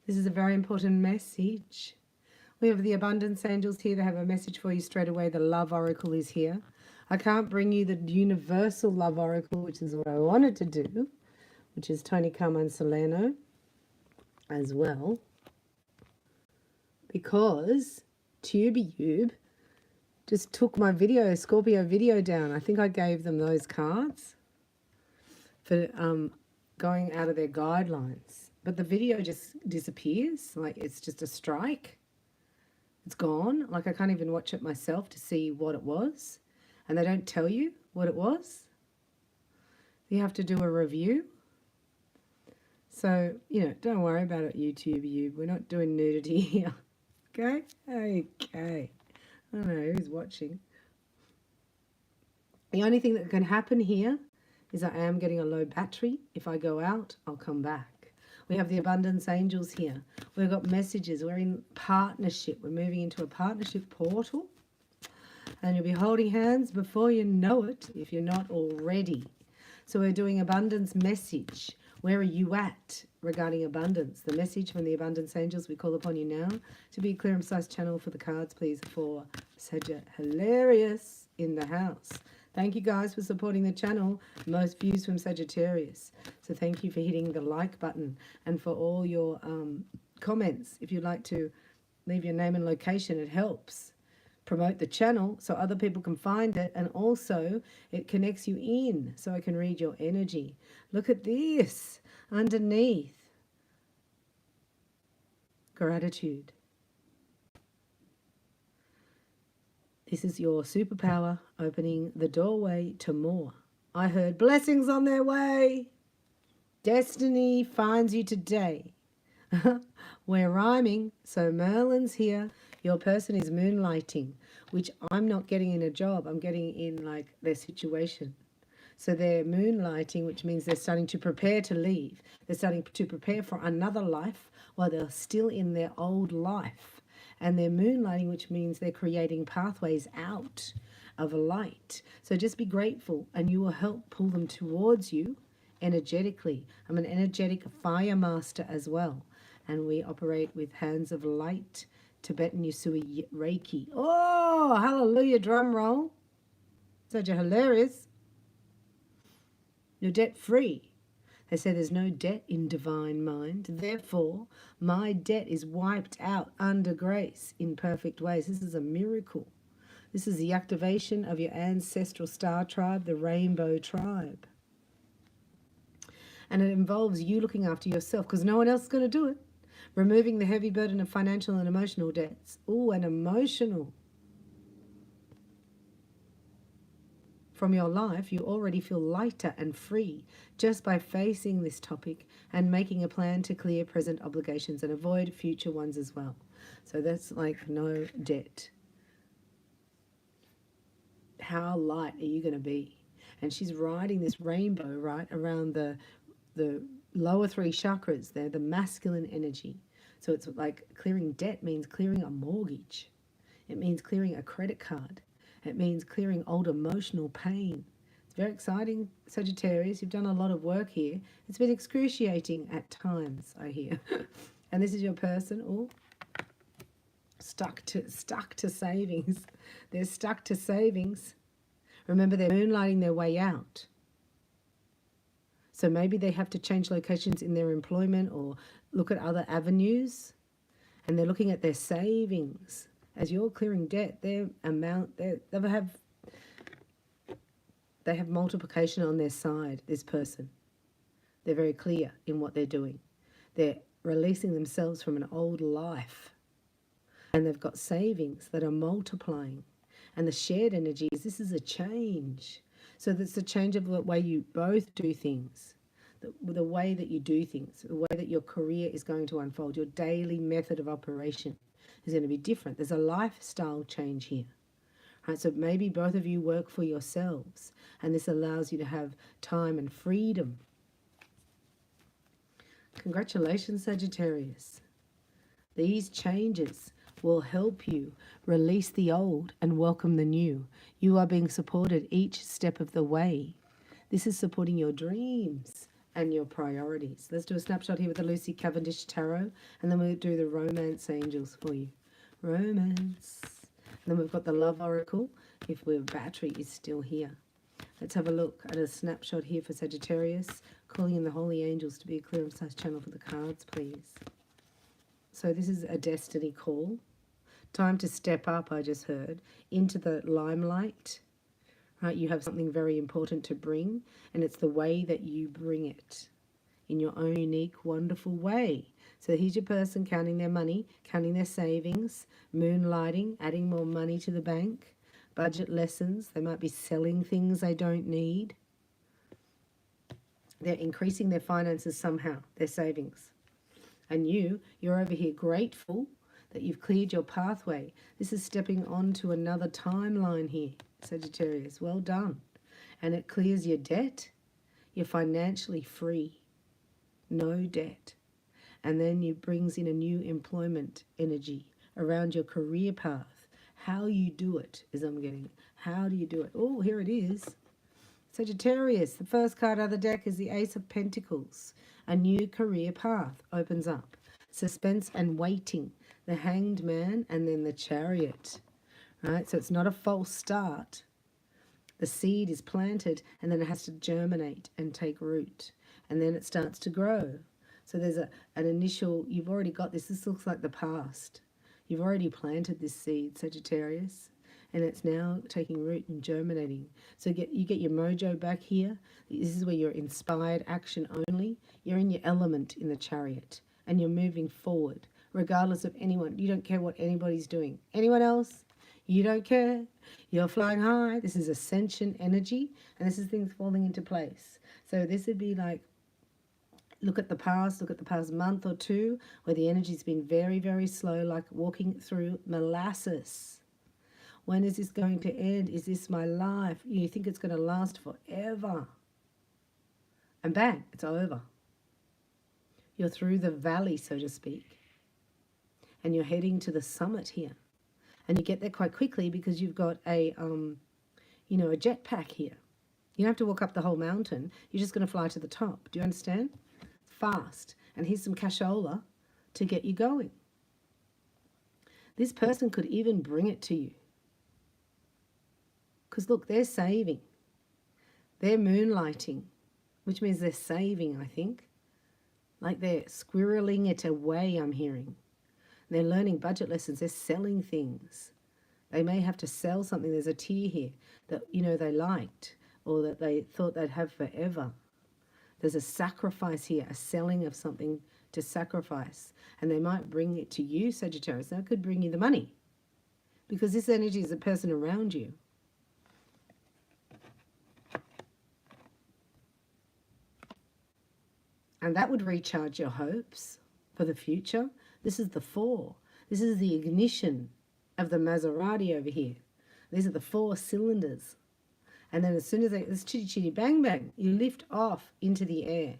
This is a very important message. We have the abundance angels here. They have a message for you straight away. The love oracle is here. I can't bring you the universal love oracle, which is what I wanted to do, which is Tony Carmine Solano as well, because TubeYube just took my video, Scorpio video down. I think I gave them those cards for going out of their guidelines. But the video just disappears, like it's just a strike. It's gone. Like I can't even watch it myself to see what it was. And they don't tell you what it was. You have to do a review. So, you know, don't worry about it, YouTube. We're not doing nudity here. Okay? Okay. I don't know who's watching. The only thing that can happen here is I am getting a low battery. If I go out, I'll come back. We have the abundance angels here. We've got messages. We're in partnership. We're moving into a partnership portal. And you'll be holding hands before you know it, if you're not already. So we're doing abundance message. Where are you at regarding abundance? The message from the abundance angels. We call upon you now to be a clear and precise channel for the cards, please, for Sagittarius in the house. Thank you guys for supporting the channel. Most views from Sagittarius. So thank you for hitting the like button and for all your comments. If you'd like to leave your name and location, it helps promote the channel so other people can find it, and also it connects you in so I can read your energy. Look at this underneath. Gratitude. This is your superpower opening the doorway to more. I heard blessings on their way. Destiny finds you today. We're rhyming, so Merlin's here. Your person is moonlighting, which I'm not getting in a job. I'm getting in like their situation. So they're moonlighting, which means they're starting to prepare to leave. They're starting to prepare for another life while they're still in their old life. And they're moonlighting, which means they're creating pathways out of a light. So just be grateful and you will help pull them towards you energetically. I'm an energetic fire master as well. And we operate with hands of light, Tibetan Usui Reiki. Oh, hallelujah, drum roll. Such a hilarious. You're debt free. They say there's no debt in divine mind. Therefore, my debt is wiped out under grace in perfect ways. This is a miracle. This is the activation of your ancestral star tribe, the rainbow tribe. And it involves you looking after yourself because no one else is going to do it. Removing the heavy burden of financial and emotional debts. Oh, and emotional. From your life, you already feel lighter and free just by facing this topic and making a plan to clear present obligations and avoid future ones as well. So that's like no debt. How light are you going to be? And she's riding this rainbow right around the lower three chakras. They're the masculine energy. So it's like clearing debt means clearing a mortgage. It means clearing a credit card. It means clearing old emotional pain. It's very exciting, Sagittarius. You've done a lot of work here. It's been excruciating at times, I hear. And this is your person, oh, stuck to savings. They're stuck to savings. Remember, they're moonlighting their way out. So maybe they have to change locations in their employment or look at other avenues. And they're looking at their savings. As you're clearing debt, their amount, they have multiplication on their side, this person. They're very clear in what they're doing. They're releasing themselves from an old life. And they've got savings that are multiplying. And the shared energies, this is a change. So that's a change of the way you both do things. The way that you do things, the way that your career is going to unfold, your daily method of operation is going to be different. There's a lifestyle change here. Right, so maybe both of you work for yourselves, and this allows you to have time and freedom. Congratulations, Sagittarius. These changes will help you release the old and welcome the new. You are being supported each step of the way. This is supporting your dreams. and your priorities. Let's do a snapshot here with the Lucy Cavendish Tarot, and then we'll do the Romance Angels for you. Romance. And then we've got the Love Oracle, if our battery is still here. Let's have a look at a snapshot here for Sagittarius, calling in the Holy Angels to be a clear and precise channel for the cards, please. So this is a destiny call. Time to step up, I just heard, into the limelight. Right, you have something very important to bring, and it's the way that you bring it in your own unique, wonderful way. So here's your person counting their money, counting their savings, moonlighting, adding more money to the bank, budget lessons. They might be selling things they don't need. They're increasing their finances somehow, their savings. And you're over here grateful that you've cleared your pathway. This is stepping on to another timeline here, Sagittarius. Well done. And it clears your debt. You're financially free. No debt. And then it brings in a new employment energy around your career path. How you do it is I'm getting. How do you do it? Oh, here it is. Sagittarius, the first card out of the deck is the Ace of Pentacles. A new career path opens up. Suspense and waiting. The Hanged Man and then the Chariot. Right? So it's not a false start. The seed is planted and then it has to germinate and take root. And then it starts to grow. So there's an initial, you've already got this. This looks like the past. You've already planted this seed, Sagittarius, and it's now taking root and germinating. So you get your mojo back here. This is where you're inspired action only. You're in your element in the Chariot, and you're moving forward, regardless of anyone. You don't care what anybody's doing. Anyone else? You don't care. You're flying high. This is ascension energy, and this is things falling into place. So this would be like, look at the past month or two where the energy's been very, very slow, like walking through molasses. When is this going to end? Is this my life? You think it's going to last forever. And bang, it's over. You're through the valley, so to speak. And you're heading to the summit here. And you get there quite quickly because you've got a jetpack here. You don't have to walk up the whole mountain. You're just going to fly to the top. Do you understand? Fast. And here's some cashola to get you going. This person could even bring it to you. Because look, they're saving. They're moonlighting, which means they're saving, I think. Like they're squirreling it away, I'm hearing. And they're learning budget lessons. They're selling things. They may have to sell something. There's a tier here that, they liked or that they thought they'd have forever. There's a sacrifice here, a selling of something to sacrifice. And they might bring it to you, Sagittarius. That could bring you the money. Because this energy is a person around you. And that would recharge your hopes for the future. This is the 4. This is the ignition of the Maserati over here. These are the 4 cylinders. And then as soon as this chitty chitty bang bang, you lift off into the air.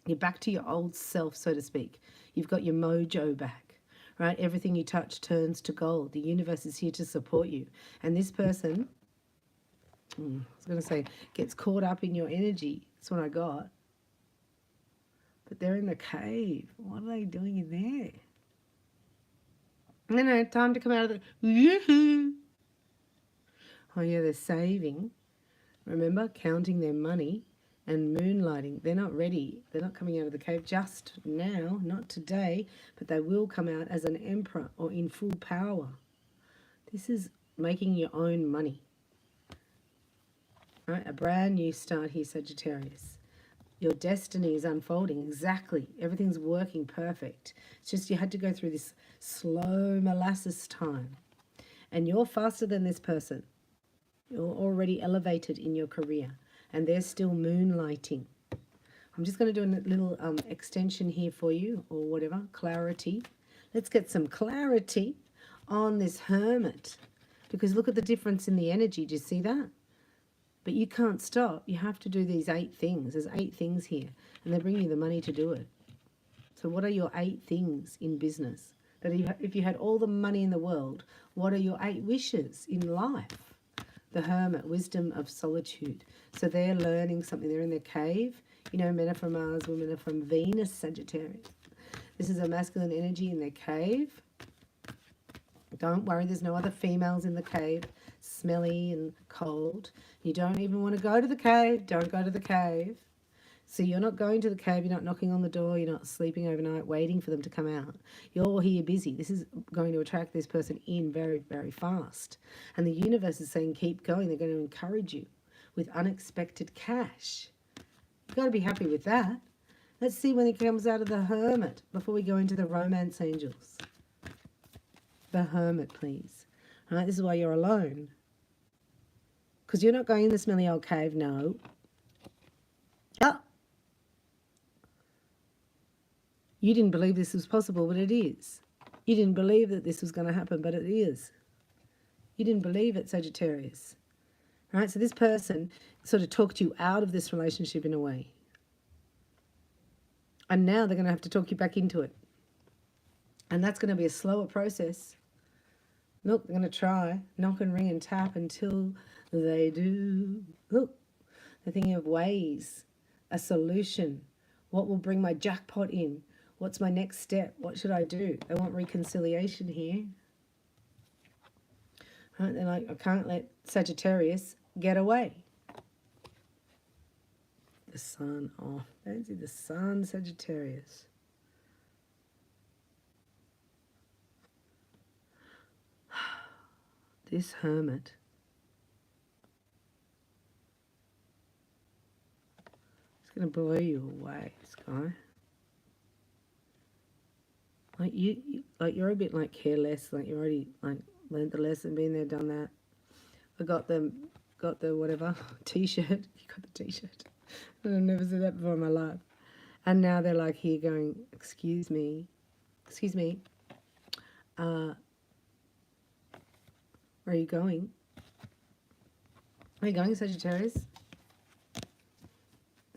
You're back to your old self, so to speak. You've got your mojo back, right? Everything you touch turns to gold. The universe is here to support you. And this person, I was going to say, gets caught up in your energy. That's what I got. But they're in the cave. What are they doing in there? No, time to come out of the... Yoo-hoo. Oh, yeah, they're saving. Remember, counting their money and moonlighting. They're not ready. They're not coming out of the cave just now, not today, but they will come out as an emperor or in full power. This is making your own money. All right, a brand new start here, Sagittarius. Your destiny is unfolding exactly. Everything's working perfect. It's just you had to go through this slow molasses time. And you're faster than this person. You're already elevated in your career. And they're still moonlighting. I'm just going to do a little extension here for you, or whatever, clarity. Let's get some clarity on this Hermit. Because look at the difference in the energy. Do you see that? But you can't stop. You have to do these 8 things. There's 8 things here. And they bring you the money to do it. So what are your 8 things in business? That if you had all the money in the world, what are your 8 wishes in life? The Hermit, wisdom of solitude. So they're learning something. They're in their cave. You know, men are from Mars, women are from Venus, Sagittarius. This is a masculine energy in their cave. Don't worry, there's no other females in the cave. Smelly and cold. You don't even want to go to the cave. Don't go to the cave. So you're not going to the cave, you're not knocking on the door, you're not sleeping overnight waiting for them to come out. You're here busy. This is going to attract this person in very, very fast. And the universe is saying keep going. They're going to encourage you with unexpected cash. You've got to be happy with that. Let's see when he comes out of the Hermit before we go into the Romance Angels. The Hermit, please. All right, this is why you're alone. Because you're not going in the smelly old cave, no. Oh. You didn't believe this was possible, but it is. You didn't believe that this was going to happen, but it is. You didn't believe it, Sagittarius. Right? So this person sort of talked you out of this relationship in a way. And now they're going to have to talk you back into it. And that's going to be a slower process. Look, they're going to try, knock and ring and tap until they do. Look, they're thinking of ways, a solution. What will bring my jackpot in? What's my next step? What should I do? They want reconciliation here. Right, they're like, I can't let Sagittarius get away. The Sun. Oh, fancy the Sun, Sagittarius. This Hermit. It's going to blow you away, this guy. Like you're a bit like careless, like you already like learned the lesson, been there, done that. I got the whatever t-shirt. You got the t-shirt. I've never said that before in my life. And now they're like here going, excuse me. Where are you going? Where are you going, Sagittarius?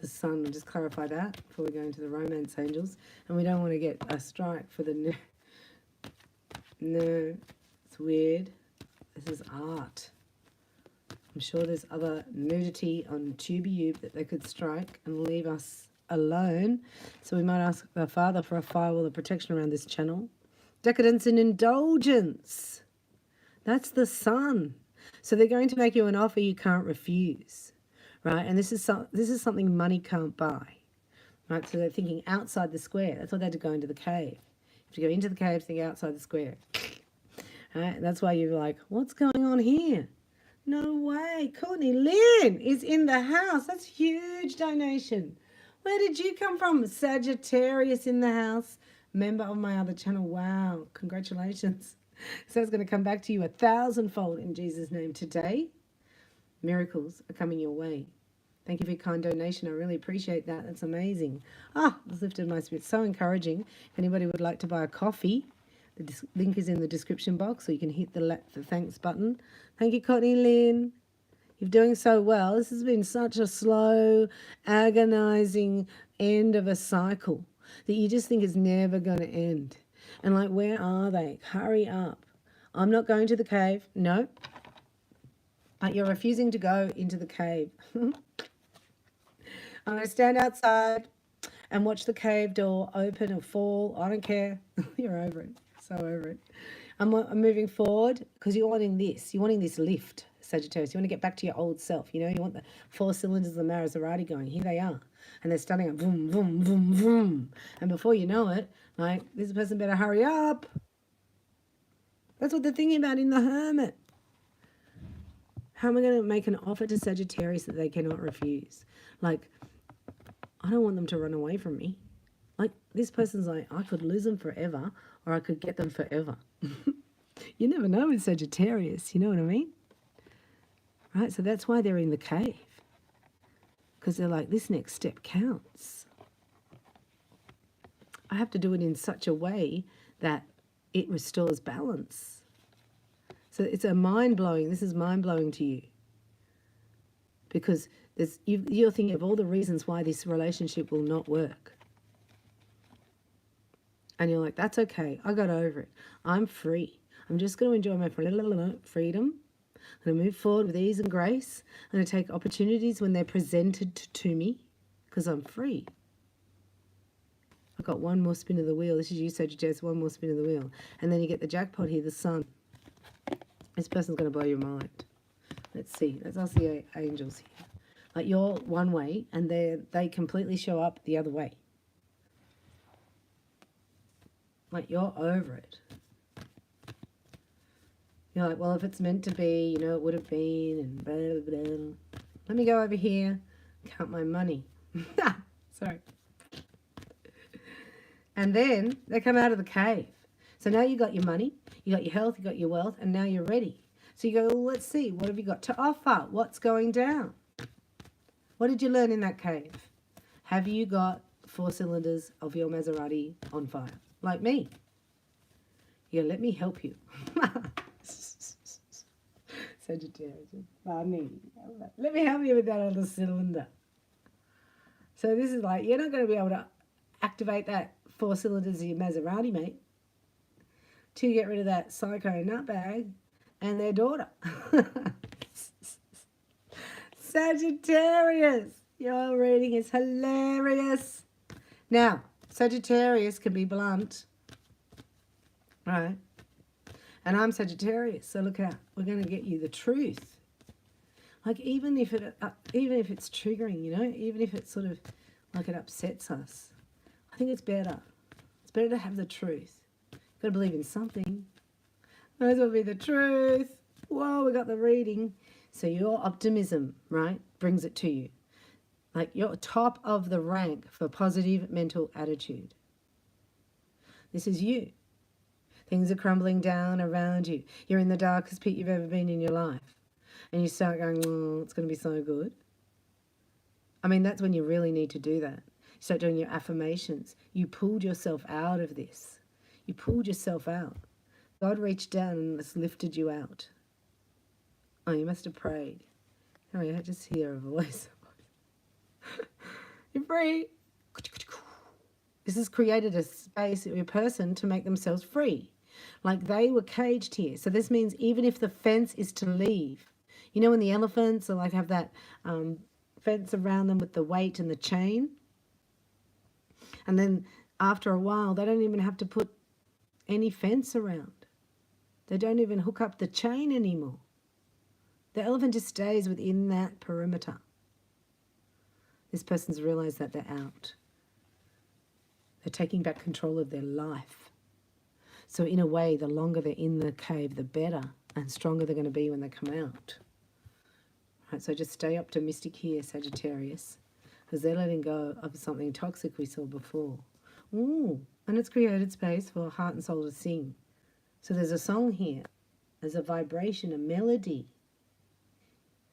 The Sun, we'll just clarify that before we go into the Romance Angels. And we don't want to get a strike for the no, it's weird. This is art. I'm sure there's other nudity on TubeYube that they could strike and leave us alone. So we might ask our Father for a firewall of protection around this channel. Decadence and indulgence. That's the Sun. So they're going to make you an offer you can't refuse. Right, and this is something money can't buy. Right, so they're thinking outside the square. That's why they had to go into the cave. You have to go into the cave, think outside the square. Right, that's why you're like, what's going on here? No way, Courtney Lynn is in the house. That's a huge donation. Where did you come from? Sagittarius in the house, member of my other channel. Wow, congratulations. So it's going to come back to you 1,000-fold in Jesus' name today. Miracles are coming your way. Thank you for your kind donation. I really appreciate that. That's amazing. It's lifted my spirit. So encouraging. If anybody would like to buy a coffee, the link is in the description box, or you can hit the thanks button. Thank you, Courtney Lynn. You're doing so well. This has been such a slow, agonizing end of a cycle that you just think is never going to end. And like, where are they? Hurry up. I'm not going to the cave. No. You're refusing to go into the cave. I'm going to stand outside and watch the cave door open or fall. I don't care. You're over it. So over it. I'm moving forward because you're wanting this. You're wanting this lift, Sagittarius. You want to get back to your old self. You know, you want the 4 cylinders of the Maserati going. Here they are. And they're starting up. Vroom, vroom, vroom, vroom. And before you know it, like, this person better hurry up. That's what they're thinking about in the Hermit. How am I going to make an offer to Sagittarius that they cannot refuse? Like, I don't want them to run away from me. Like, this person's like, I could lose them forever, or I could get them forever. You never know with Sagittarius, you know what I mean? Right, so that's why they're in the cave. Because they're like, this next step counts. I have to do it in such a way that it restores balance. So it's a mind-blowing, this is mind-blowing to you. Because you're thinking of all the reasons why this relationship will not work. And you're like, that's okay, I got over it. I'm free. I'm just going to enjoy my freedom. I'm going to move forward with ease and grace. I'm going to take opportunities when they're presented to me. because I'm free. I've got one more spin of the wheel. This is you, Sagittarius, one more spin of the wheel. And then you get the jackpot here, the sun. This person's going to blow your mind. Let's see. Let's ask the angels here. Like, you're one way, and they completely show up the other way. Like, you're over it. You're like, well, if it's meant to be, you know, it would have been, and blah, blah, blah. Let me go over here, count my money. Sorry. And then they come out of the cave. So now you got your money, you got your health, you got your wealth, and now you're ready. So you go, well, let's see, what have you got to offer? What's going down? What did you learn in that cave? Have you got 4 cylinders of your Maserati on fire? Like me. Yeah, let me help you. Sagittarius, funny. Let me help you with that other cylinder. So this is like, you're not going to be able to activate that 4 cylinders of your Maserati, mate, to get rid of that psycho nutbag and their daughter. Sagittarius, your reading is hilarious. Now, Sagittarius can be blunt, right? And I'm Sagittarius, so look out. We're going to get you the truth. Like, even if it's triggering, you know, even if it's sort of like it upsets us, I think it's better. It's better to have the truth. You've got to believe in something. Might as well be the truth. Whoa, we got the reading. So your optimism, right, brings it to you. Like, you're top of the rank for positive mental attitude. This is you. Things are crumbling down around you. You're in the darkest pit you've ever been in your life. And you start going, oh, it's going to be so good. I mean, that's when you really need to do that. You start doing your affirmations. You pulled yourself out of this. You pulled yourself out. God reached down and has lifted you out. Oh, you must have prayed. Oh, yeah, just hear a voice. You're free. This has created a space, a person to make themselves free. Like, they were caged here. So this means even if the fence is to leave, you know, when the elephants are like have that fence around them with the weight and the chain, and then after a while they don't even have to put any fence around. They don't even hook up the chain anymore. The elephant just stays within that perimeter. This person's realized that they're out. They're taking back control of their life. So in a way, the longer they're in the cave, the better and stronger they're going to be when they come out. Right, so just stay optimistic here, Sagittarius, because they're letting go of something toxic we saw before. Ooh, and it's created space for heart and soul to sing. So there's a song here. There's a vibration, a melody.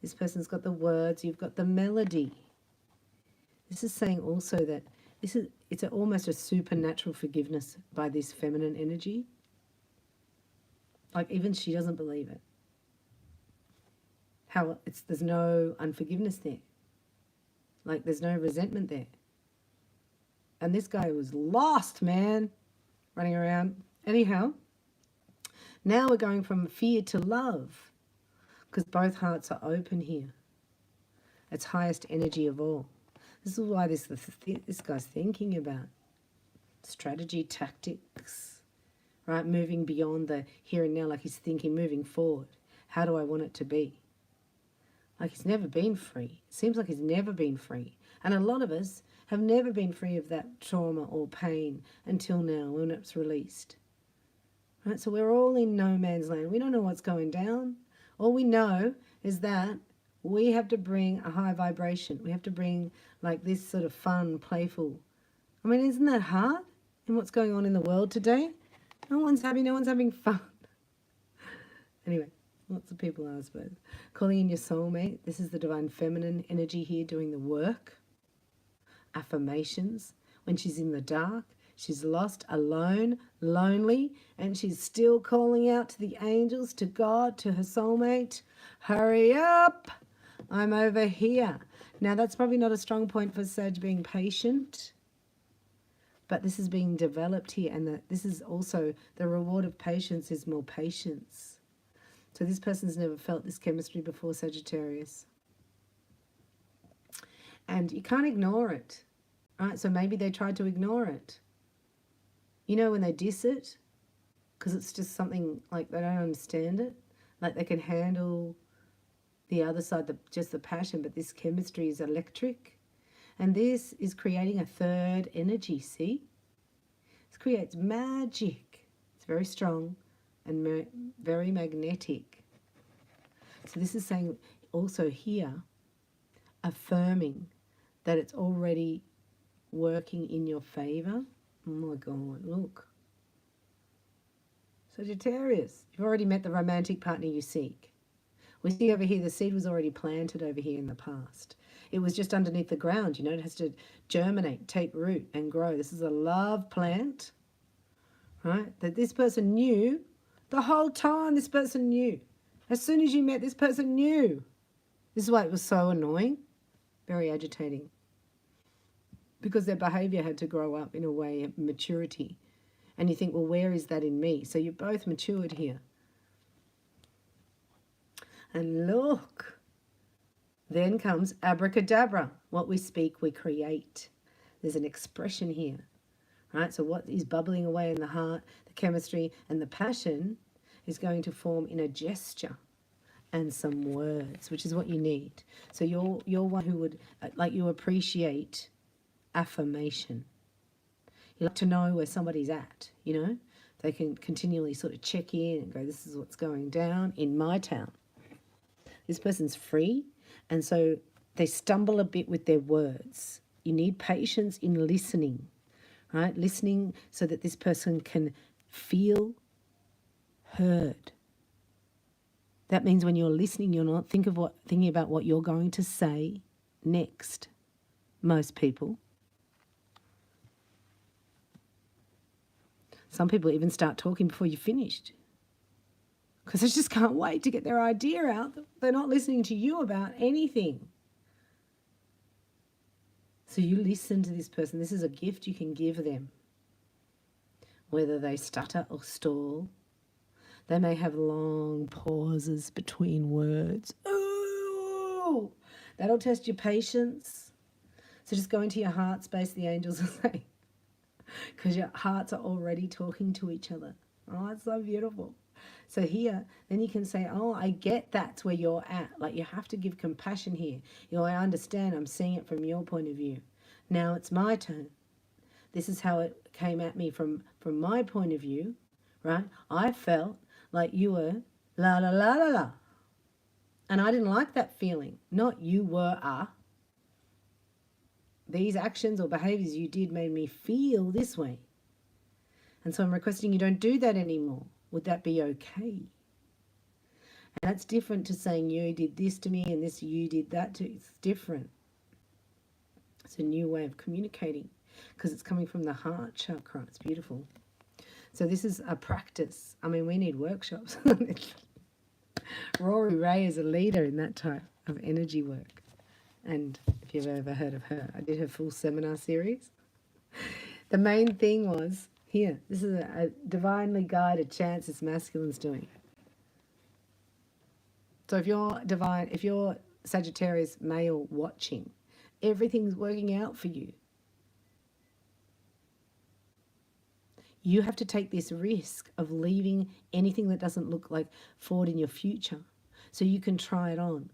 This person's got the words, you've got the melody. This is saying also that it's almost a supernatural forgiveness by this feminine energy. Like, even she doesn't believe it. There's no unforgiveness there. Like, there's no resentment there. And this guy was lost, man, running around. Anyhow, now we're going from fear to love, because both hearts are open here. It's highest energy of all. This is why this guy's thinking about strategy, tactics, right? Moving beyond the here and now, like he's thinking, moving forward. How do I want it to be? Like, he's never been free. It seems like he's never been free. And a lot of us have never been free of that trauma or pain until now when it's released. Right? So we're all in no man's land. We don't know what's going down. All we know is that we have to bring a high vibration. We have to bring like this sort of fun, playful. I mean, isn't that hard in what's going on in the world today? No one's happy, no one's having fun. Anyway, lots of people are, I suppose. Calling in your soulmate. This is the divine feminine energy here doing the work. Affirmations. When she's in the dark, she's lost, alone, lonely, and she's still calling out to the angels, to God, to her soulmate. Hurry up! I'm over here. Now, that's probably not a strong point for Sag being patient, but this is being developed here, and this is also the reward of patience is more patience. So this person's never felt this chemistry before, Sagittarius. And you can't ignore it, right? So maybe they tried to ignore it. You know, when they diss it, because it's just something like they don't understand it. Like they can handle the other side, just the passion, but this chemistry is electric. And this is creating a third energy, see? This creates magic. It's very strong and very magnetic. So this is saying also here, affirming that it's already working in your favor. Oh my God, look. Sagittarius, you've already met the romantic partner you seek. We see over here the seed was already planted over here in the past. It was just underneath the ground, you know, it has to germinate, take root and grow. This is a love plant, right? That this person knew the whole time. This person knew. As soon as you met, this person knew. This is why it was so annoying, very agitating. Because their behavior had to grow up in a way of maturity. And you think, well, where is that in me? So you're both matured here. And look, then comes abracadabra. What we speak, we create. There's an expression here, right? So what is bubbling away in the heart, the chemistry and the passion is going to form in a gesture and some words, which is what you need. So you're one who would, like, you appreciate affirmation. You like to know where somebody's at, you know? They can continually sort of check in and go, this is what's going down in my town. This person's free, and so they stumble a bit with their words. You need patience in listening, right? Listening so that this person can feel heard. That means when you're listening, you're not thinking about what you're going to say next. Most people. Some people even start talking before you're finished, because they just can't wait to get their idea out. They're not listening to you about anything. So you listen to this person. This is a gift you can give them. Whether they stutter or stall, they may have long pauses between words. Ooh, that'll test your patience. So just go into your heart space, the angels will say, because your hearts are already talking to each other. Oh, it's so beautiful. So here, then you can say, oh, I get that's where you're at. Like, you have to give compassion here. You know, I understand. I'm seeing it from your point of view. Now it's my turn. This is how it came at me from my point of view, right? I felt like you were la la la la la. And I didn't like that feeling. Not you were a. These actions or behaviors you did made me feel this way. And so I'm requesting you don't do that anymore. Would that be okay? And that's different to saying you did this to me and this you did that to. It's different. It's a new way of communicating because it's coming from the heart chakra. It's beautiful. So this is a practice. I mean, we need workshops. Rory Ray is a leader in that type of energy work. And if you've ever heard of her, I did her full seminar series. The main thing was, here, this is a divinely guided chance it's masculine's doing. So if you're Sagittarius male watching, everything's working out for you. You have to take this risk of leaving anything that doesn't look like forward in your future so you can try it on,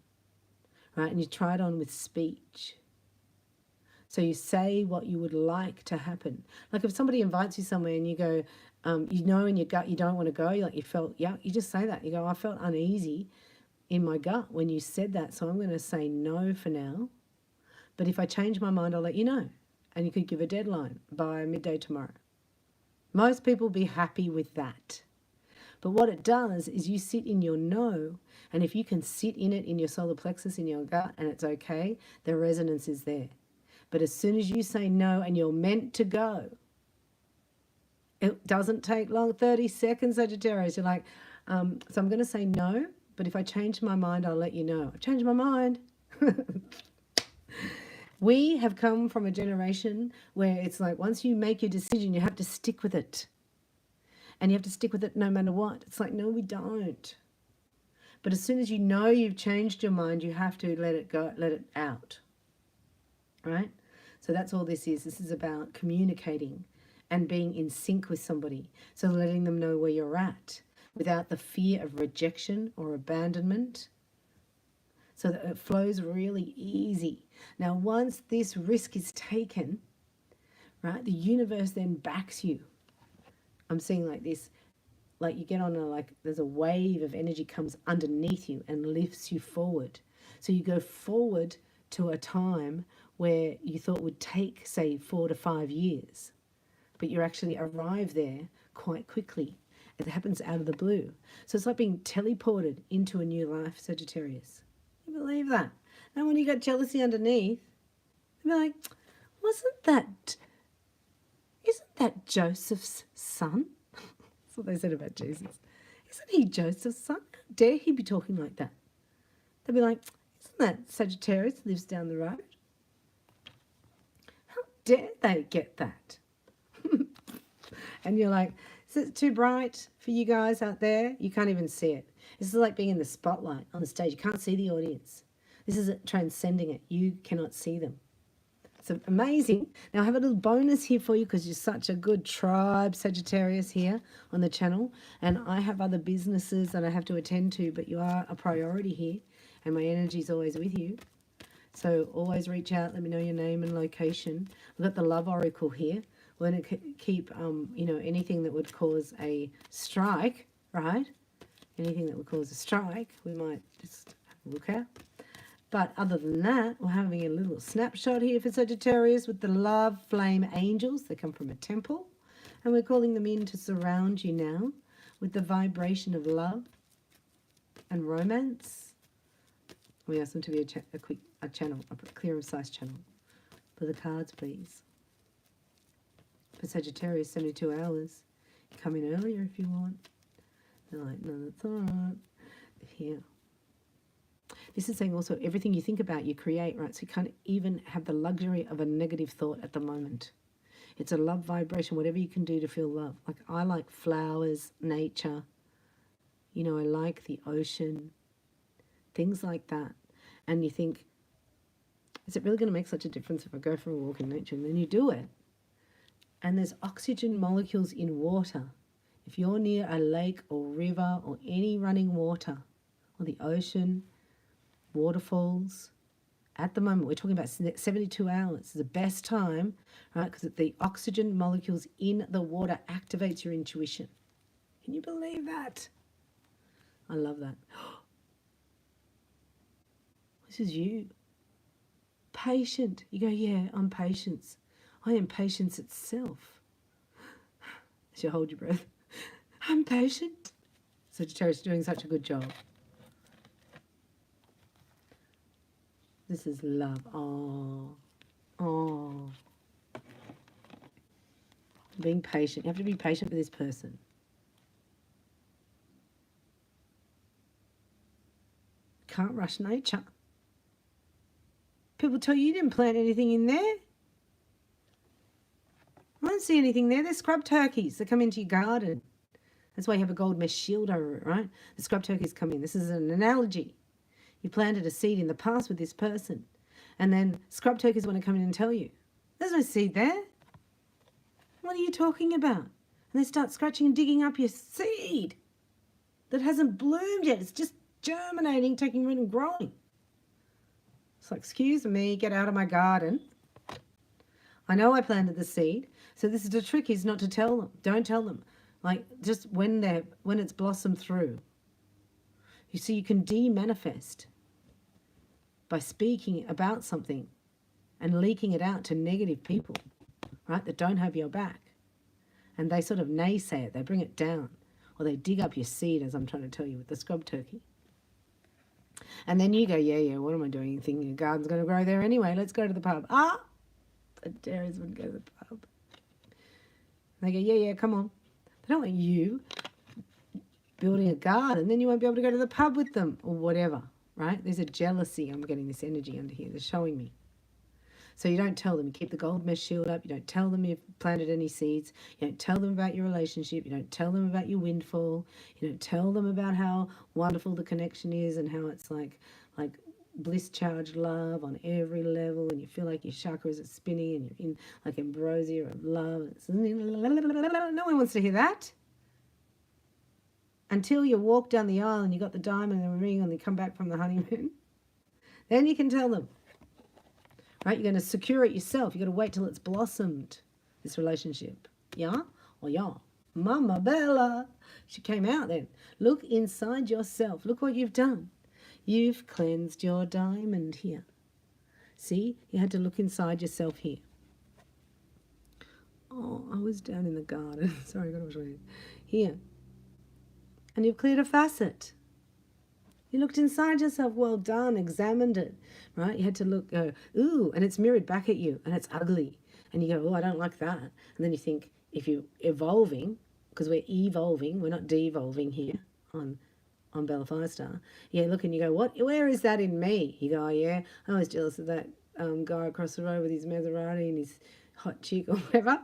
right? And you try it on with speech. So you say what you would like to happen. Like if somebody invites you somewhere and you go, you know in your gut you don't want to go, like you felt, yeah, you just say that. You go, I felt uneasy in my gut when you said that, so I'm going to say no for now. But if I change my mind, I'll let you know. And you could give a deadline by midday tomorrow. Most people will be happy with that. But what it does is you sit in your no, and if you can sit in it in your solar plexus, in your gut, and it's okay, the resonance is there. But as soon as you say no and you're meant to go, it doesn't take long, 30 seconds, Sagittarius. You're like, so I'm going to say no, but if I change my mind, I'll let you know. I changed my mind. We have come from a generation where it's like once you make your decision, you have to stick with it. And you have to stick with it no matter what. It's like, no, we don't. But as soon as you know you've changed your mind, you have to let it go, let it out. right? So that's all this is. This is about communicating and being in sync with somebody. So letting them know where you're at without the fear of rejection or abandonment, so that it flows really easy. Now, once this risk is taken, right, the universe then backs you. I'm seeing like this, like you get on a, like there's a wave of energy comes underneath you and lifts you forward. So you go forward to a time where you thought would take, say, 4 to 5 years, but you actually arrive there quite quickly. It happens out of the blue. So it's like being teleported into a new life, Sagittarius. You believe that? And when you got jealousy underneath, you'll be like, isn't that Joseph's son? That's what they said about Jesus. Isn't he Joseph's son? How dare he be talking like that? They'll be like, isn't that Sagittarius lives down the road? How dare they get that? And you're like, is it too bright for you guys out there? You can't even see it. This is like being in the spotlight on the stage. You can't see the audience. This is transcending it. You cannot see them. So amazing. Now I have a little bonus here for you because you're such a good tribe, Sagittarius, here on the channel. And I have other businesses that I have to attend to, but you are a priority here. And my energy is always with you. So always reach out. Let me know your name and location. We've got the Love Oracle here. We're going to keep, you know, anything that would cause a strike, right? Anything that would cause a strike, we might just look at. But other than that, we're having a little snapshot here for Sagittarius with the love flame angels. They come from a temple. And we're calling them in to surround you now with the vibration of love and romance. We ask them to be a channel, a clear and concise channel. For the cards, please. For Sagittarius, 72 hours. Come in earlier if you want. They're like, no, that's all right. Here. This is saying also everything you think about, you create, right? So you can't even have the luxury of a negative thought at the moment. It's a love vibration, whatever you can do to feel love. Like I like flowers, nature. You know, I like the ocean. Things like that. And you think, is it really going to make such a difference if I go for a walk in nature? And then you do it. And there's oxygen molecules in water. If you're near a lake or river or any running water or the ocean, waterfalls, at the moment, we're talking about 72 hours. It's the best time, right? Because the oxygen molecules in the water activates your intuition. Can you believe that? I love that. This is you. Patient. You go, yeah, I'm patience. I am patience itself. As you hold your breath. I'm patient. Sagittarius is doing such a good job. This is love. Oh. Oh. Being patient. You have to be patient with this person. Can't rush nature. People tell you didn't plant anything in there. I don't see anything there. They're scrub turkeys that come into your garden. That's why you have a gold mesh shield over it, right? The scrub turkeys come in. This is an analogy. You planted a seed in the past with this person. And then scrub turkeys want to come in and tell you, there's no seed there. What are you talking about? And they start scratching and digging up your seed that hasn't bloomed yet. It's just germinating, taking root and growing. It's like, excuse me, get out of my garden. I know I planted the seed. So this is the trick, is not to tell them. Don't tell them. Like just when it's blossomed through. You see, you can de-manifest by speaking about something and leaking it out to negative people, right, that don't have your back. And they sort of naysay it. They bring it down. Or they dig up your seed, as I'm trying to tell you with the scrub turkey. And then you go, yeah, what am I doing? Thinking your garden's going to grow there anyway. Let's go to the pub. The Dairies wouldn't go to the pub. They go, yeah, come on. They don't want you building a garden. Then you won't be able to go to the pub with them or whatever, right? There's a jealousy. I'm getting this energy under here. They're showing me. So you don't tell them. You keep the gold mesh shield up. You don't tell them you've planted any seeds. You don't tell them about your relationship. You don't tell them about your windfall. You don't tell them about how wonderful the connection is and how it's like bliss charged love on every level, and you feel like your chakras are spinning and you're in like ambrosia of love. No one wants to hear that. Until you walk down the aisle and you got the diamond and the ring and they come back from the honeymoon. Then you can tell them. Right? You're going to secure it yourself. You've got to wait till it's blossomed, this relationship. Yeah? Or yeah. Mama Bella. She came out then. Look inside yourself. Look what you've done. You've cleansed your diamond here. See? You had to look inside yourself here. Oh, I was down in the garden. Sorry, I got to wash my hands. Here. And you've cleared a facet. You looked inside yourself, well done, examined it, right? You had to look, go, ooh, and it's mirrored back at you, and it's ugly. And you go, oh, I don't like that. And then you think, if you're evolving, because we're evolving, we're not de-evolving here on Bella Firestar. You look and you go, what? Where is that in me? You go, oh, yeah, I was jealous of that guy across the road with his Maserati and his hot chick or whatever.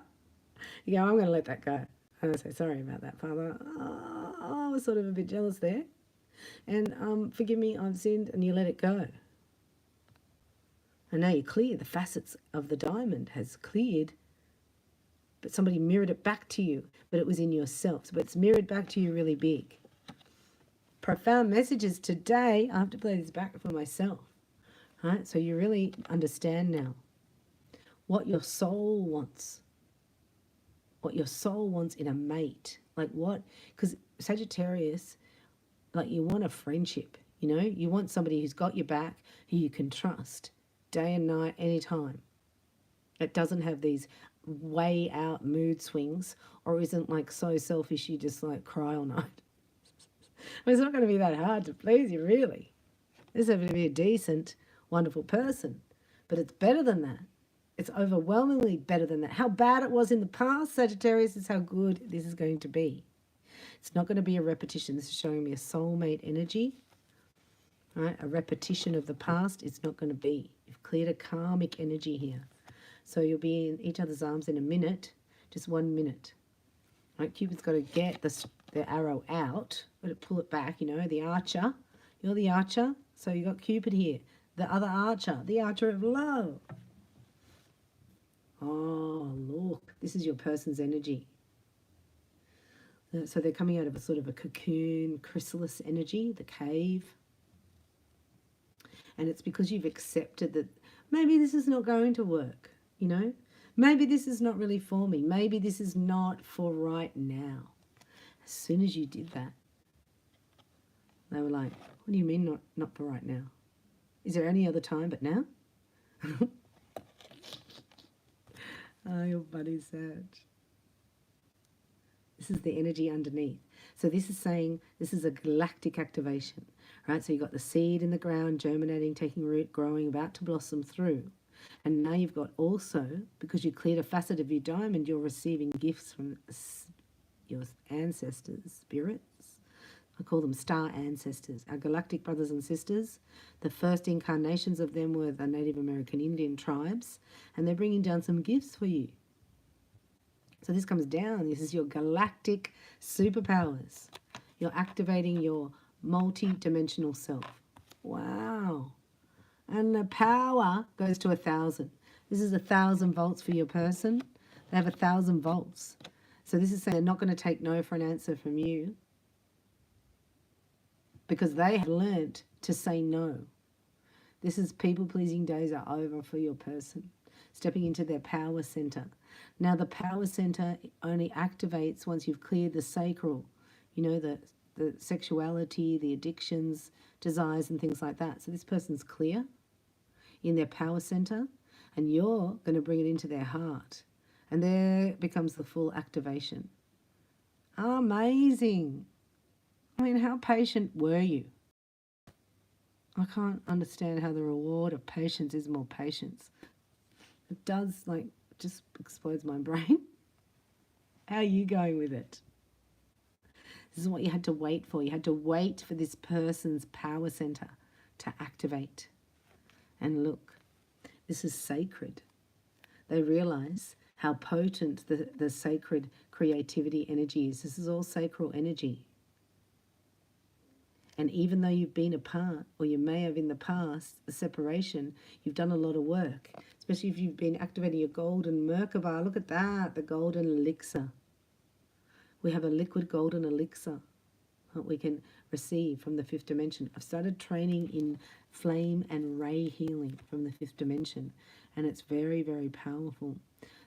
You go, I'm going to let that go. And I say, sorry about that, Father. I was sort of a bit jealous there. And forgive me, I've sinned, and you let it go. And now you clear. The facets of the diamond has cleared, but somebody mirrored it back to you, but it was in yourself. But it's mirrored back to you really big. Profound messages today. I have to play this back for myself. Right? So you really understand now what your soul wants. What your soul wants in a mate. Like what? Because Sagittarius, like you want a friendship, you know? You want somebody who's got your back, who you can trust, day and night, anytime. It doesn't have these way out mood swings or isn't like so selfish you just like cry all night. It's not going to be that hard to please you, really. This is going to be a decent, wonderful person. But it's better than that. It's overwhelmingly better than that. How bad it was in the past, Sagittarius, is how good this is going to be. It's not going to be a repetition. This is showing me a soulmate energy. Right? A repetition of the past is not going to be. You've cleared a karmic energy here. So you'll be in each other's arms in a minute, just 1 minute. Right? Cupid's got to get the arrow out, got to pull it back, you know, the archer. You're the archer, so you got Cupid here. The other archer, the archer of love. Oh, look, this is your person's energy. So they're coming out of a sort of a cocoon, chrysalis energy, the cave. And it's because you've accepted that maybe this is not going to work, you know. Maybe this is not really for me. Maybe this is not for right now. As soon as you did that, they were like, what do you mean not for right now? Is there any other time but now? Oh, your buddy's sad. This is the energy underneath. So this is saying this is a galactic activation, right? So you've got the seed in the ground, germinating, taking root, growing, about to blossom through. And now you've got also, because you cleared a facet of your diamond, you're receiving gifts from your ancestors, spirits. I call them star ancestors, our galactic brothers and sisters. The first incarnations of them were the Native American Indian tribes, and they're bringing down some gifts for you. So this comes down. This is your galactic superpowers. You're activating your multi-dimensional self. Wow. And the power goes to 1,000. This is 1,000 volts for your person. They have 1,000 volts. So this is saying they're not going to take no for an answer from you, because they have learnt to say no. This is people-pleasing days are over for your person. Stepping into their power center. Now the power center only activates once you've cleared the sacral, you know, the sexuality, the addictions, desires and things like that. So this person's clear in their power center, and you're going to bring it into their heart. And there becomes the full activation. Amazing. I mean, how patient were you? I can't understand how the reward of patience is more patience. It does, like, just explodes my brain. How are you going with it? This is what you had to wait for. You had to wait for this person's power center to activate. And look, this is sacred. They realize how potent the sacred creativity energy is. This is all sacral energy. And even though you've been apart, or you may have in the past, a separation, you've done a lot of work, especially if you've been activating your golden Merkaba. Look at that, the golden elixir. We have a liquid golden elixir that we can receive from the fifth dimension. I've started training in flame and ray healing from the fifth dimension, and it's very, very powerful.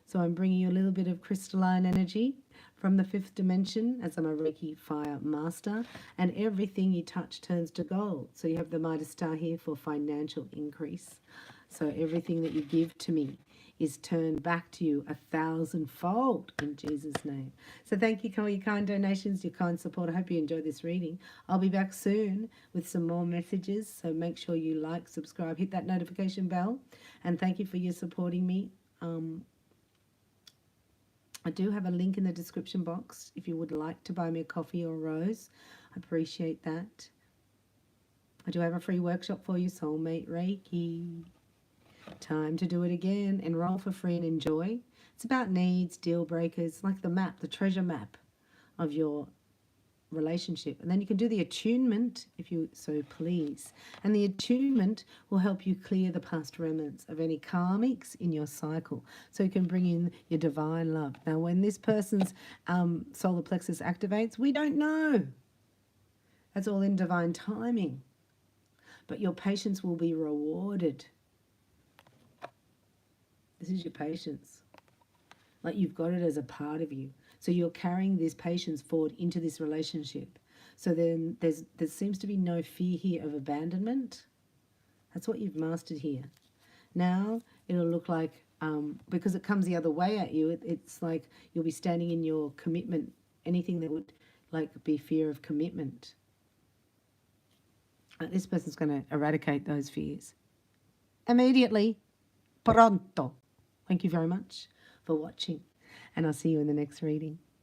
So I'm bringing you a little bit of crystalline energy from the fifth dimension, as I'm a Reiki fire master, and everything you touch turns to gold. So you have the Midas star here for financial increase. So everything that you give to me is turned back to you 1,000-fold in Jesus' name. So thank you for your kind donations, your kind support. I hope you enjoyed this reading. I'll be back soon with some more messages. So make sure you like, subscribe, hit that notification bell. And thank you for your supporting me. I do have a link in the description box if you would like to buy me a coffee or a rose. I appreciate that. I do have a free workshop for you, Soulmate Reiki. Time to do it again. Enroll for free and enjoy. It's about needs, deal breakers, like the map, the treasure map of your relationship. And then you can do the attunement if you so please. And the attunement will help you clear the past remnants of any karmics in your cycle, so you can bring in your divine love. Now, when this person's solar plexus activates, we don't know. That's all in divine timing. But your patience will be rewarded. This is your patience. Like you've got it as a part of you. So you're carrying this patience forward into this relationship. So then there seems to be no fear here of abandonment. That's what you've mastered here. Now it'll look like, because it comes the other way at you, it's like you'll be standing in your commitment, anything that would like be fear of commitment. This person's going to eradicate those fears immediately. Pronto. Thank you very much for watching, and I'll see you in the next reading.